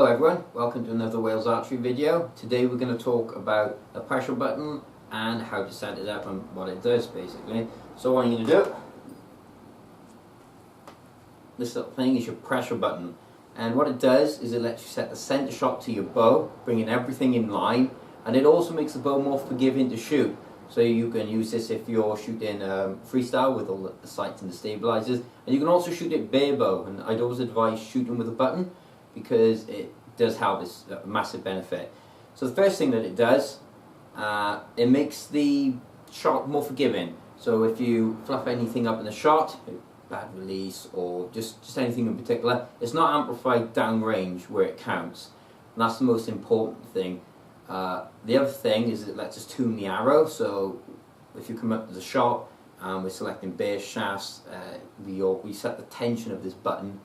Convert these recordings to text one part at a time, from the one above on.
Hello everyone, welcome to another Wales Archery video. Today we're going to talk about a pressure button and how to set it up and what it does basically. So what I'm going to do, this little thing is your pressure button, and what it does is it lets you set the center shot to your bow, bringing everything in line, and it also makes the bow more forgiving to shoot. So you can use this if you're shooting freestyle with all the sights and the stabilizers, and you can also shoot it bare bow, and I'd always advise shooting with a button because it does have this massive benefit. So the first thing that it does, it makes the shot more forgiving. So if you fluff anything up in the shot, bad release or just anything in particular, it's not amplified downrange where it counts. And that's the most important thing. The other thing is it lets us tune the arrow. So if you come up to the shot and we're selecting bare shafts, we set the tension of this button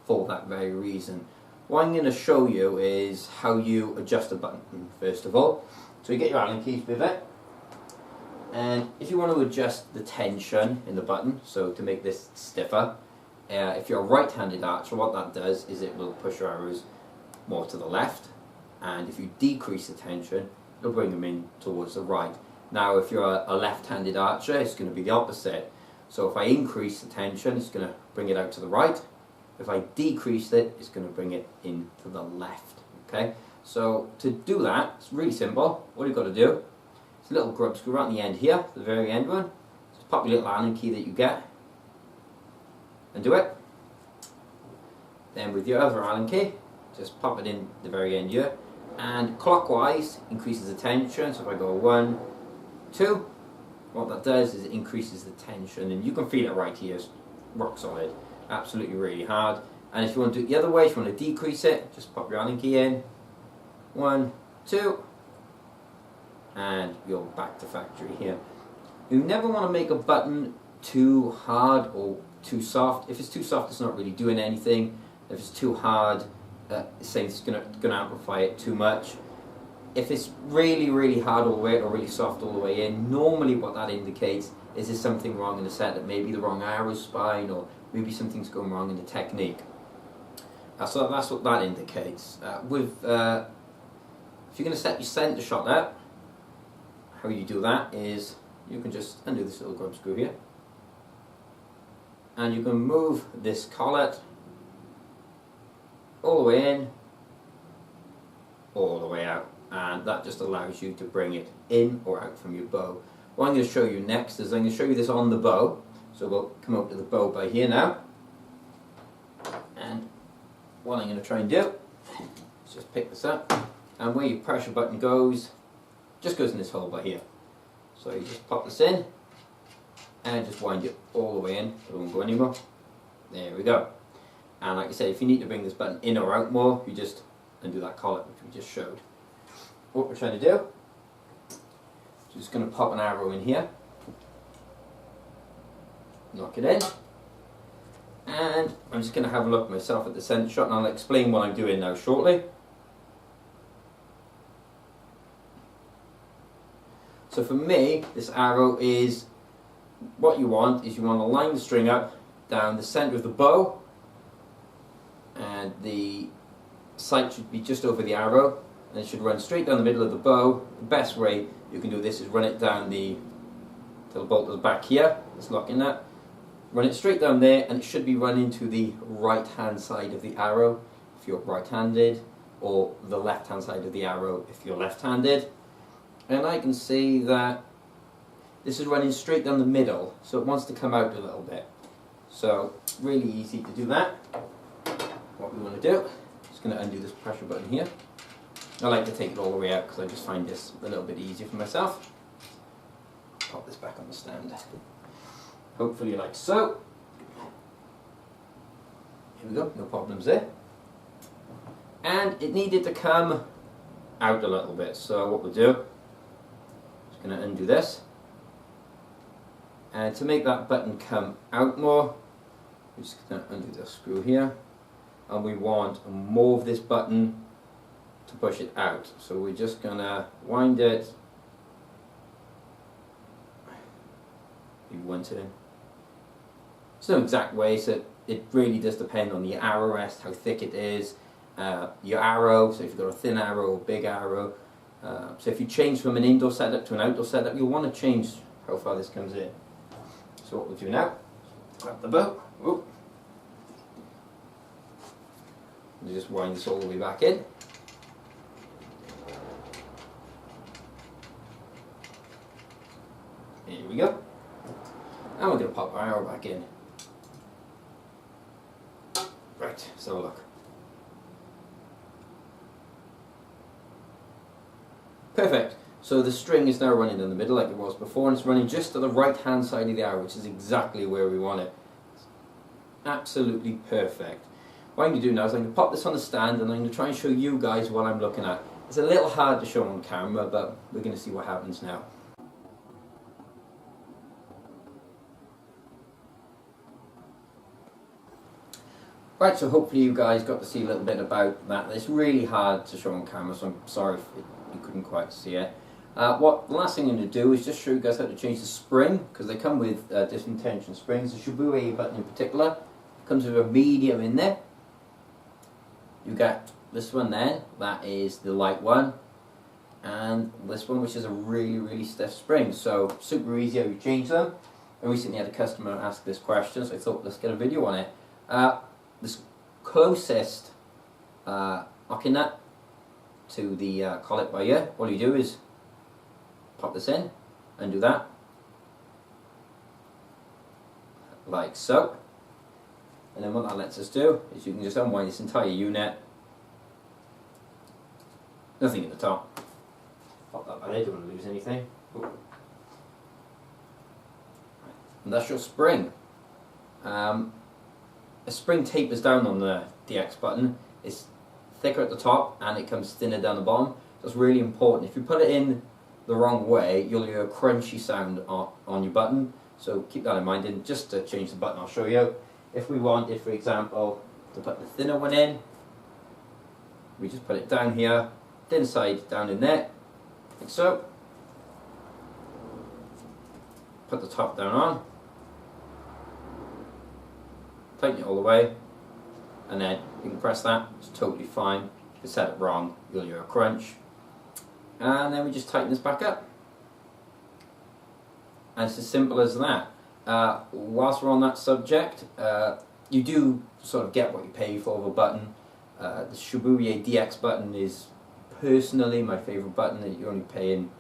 for that very reason. What I'm going to show you is how you adjust the button first of all. So you get your Allen keys with it, and if you want to adjust the tension in the button, so to make this stiffer, if you're a right-handed archer, what that does is it will push your arrows more to the left, and if you decrease the tension, it'll bring them in towards the right. Now if you're a left-handed archer, it's going to be the opposite. So if I increase the tension, it's going to bring it out to the right. If I decrease it, it's going to bring it in to the left. Okay, so to do that, it's really simple. All you've got to do is a little grub screw right on the end here, the very end one. Just pop your little Allen key that you get and do it. Then with your other Allen key, just pop it in the very end here, and clockwise increases the tension. So if I go 1, 2, what that does is it increases the tension, and you can feel it right here. It's rock solid. Absolutely really hard. And if you want to do it the other way, if you want to decrease it, just pop your Allen key in, 1, 2, and you're back to factory here. You never want to make a button too hard or too soft. If it's too soft, it's not really doing anything. If it's too hard, it's saying it's going to amplify it too much. If it's really, really hard all the way or really soft all the way in, normally what that indicates is there's something wrong in the setup, maybe the wrong arrow spine, or maybe something's going wrong in the technique. So that's what that indicates. If you're going to set your center shot up, how you do that is you can just undo this little grub screw here, and you can move this collet all the way in, all the way out, and that just allows you to bring it in or out from your bow. What I'm going to show you next is I'm going to show you this on the bow. So we'll come over to the bow by here now, and what I'm going to try and do is just pick this up, and where your pressure button goes, just goes in this hole by here. So you just pop this in and just wind it all the way in. It won't go anymore. There we go. And like I said, if you need to bring this button in or out more, you just undo that collet which we just showed. What we're trying to do, just going to pop an arrow in here, knock it in, and I'm just going to have a look myself at the center shot, and I'll explain what I'm doing now shortly. So for me, this arrow is, what you want is you want to line the string up down the center of the bow, and the sight should be just over the arrow, and it should run straight down the middle of the bow. The best way you can do this is run it down till the bolt is back here, it's locking that. Run it straight down there, and it should be running to the right hand side of the arrow if you're right handed, or the left hand side of the arrow if you're left handed. And I can see that this is running straight down the middle, so it wants to come out a little bit. So really easy to do that. What we want to do, just going to undo this pressure button here. I like to take it all the way out because I just find this a little bit easier for myself. Pop this back on the stand. Hopefully like so. Here we go, no problems there. And it needed to come out a little bit, so what we'll do, just going to undo this. And to make that button come out more, we're just going to undo the screw here. And we want more of this button to push it out. So we're just going to wind it. You want it. There's no exact way, so it really does depend on the arrow rest, how thick it is, your arrow, so if you've got a thin arrow or big arrow. So if you change from an indoor setup to an outdoor setup, you'll want to change how far this comes in. So what we'll do now, grab the bow, whoop. You just wind this all the way back in. Here we go. And we're going to pop our arrow back in. Right, so have a look. Perfect. So the string is now running in the middle like it was before, and it's running just to the right hand side of the arrow, which is exactly where we want it. Absolutely perfect. What I'm going to do now is I'm going to pop this on the stand and I'm going to try and show you guys what I'm looking at. It's a little hard to show on camera, but we're going to see what happens now. Right, so hopefully you guys got to see a little bit about that. It's really hard to show on camera, so I'm sorry if you couldn't quite see it. The last thing I'm going to do is just show you guys how to change the spring, because they come with different tension springs. The Shibuya button in particular comes with a medium in there. You get this one there, that is the light one, and this one which is a really stiff spring. So super easy how you change them. I recently had a customer ask this question, so I thought let's get a video on it. This closest locking nut to the collet by ear, all you do is pop this in and do that, like so. And then what that lets us do is you can just unwind this entire unit. Nothing at the top. Pop that back in, don't want to lose anything. Ooh. And that's your spring. A spring tapers down on the DX button. It's thicker at the top and it comes thinner down the bottom. That's really important. If you put it in the wrong way, you'll hear a crunchy sound on your button. So keep that in mind. And just to change the button, I'll show you. If we wanted, for example, to put the thinner one in, we just put it down here, thin side down in there, like so. Put the top down on, tighten it all the way, and then you can press that, it's totally fine. If you set it wrong, you'll hear a crunch. And then we just tighten this back up. And it's as simple as that. Whilst we're on that subject, you do sort of get what you pay for the button. The Shibuya DX button is personally my favourite button. That you're only paying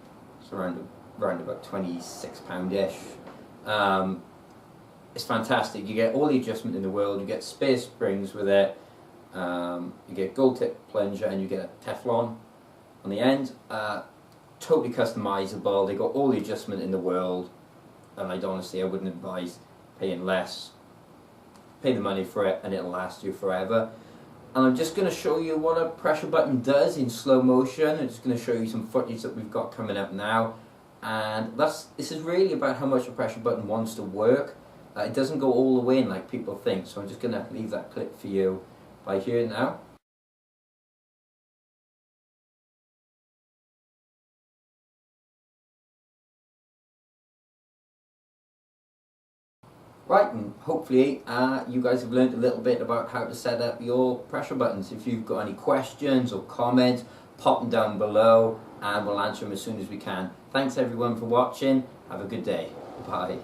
around about £26-ish. It's fantastic. You get all the adjustment in the world. You get spare springs with it. You get gold tip plunger and you get a Teflon on the end. Totally customizable. They got all the adjustment in the world. And honestly, I wouldn't advise paying less. Pay the money for it and it'll last you forever. And I'm just going to show you what a pressure button does in slow motion. I'm just going to show you some footage that we've got coming up now. And this is really about how much a pressure button wants to work. It doesn't go all the way in like people think. So I'm just going to leave that clip for you right here now. Right, and hopefully you guys have learned a little bit about how to set up your pressure buttons. If you've got any questions or comments, pop them down below and we'll answer them as soon as we can. Thanks everyone for watching. Have a good day. Bye.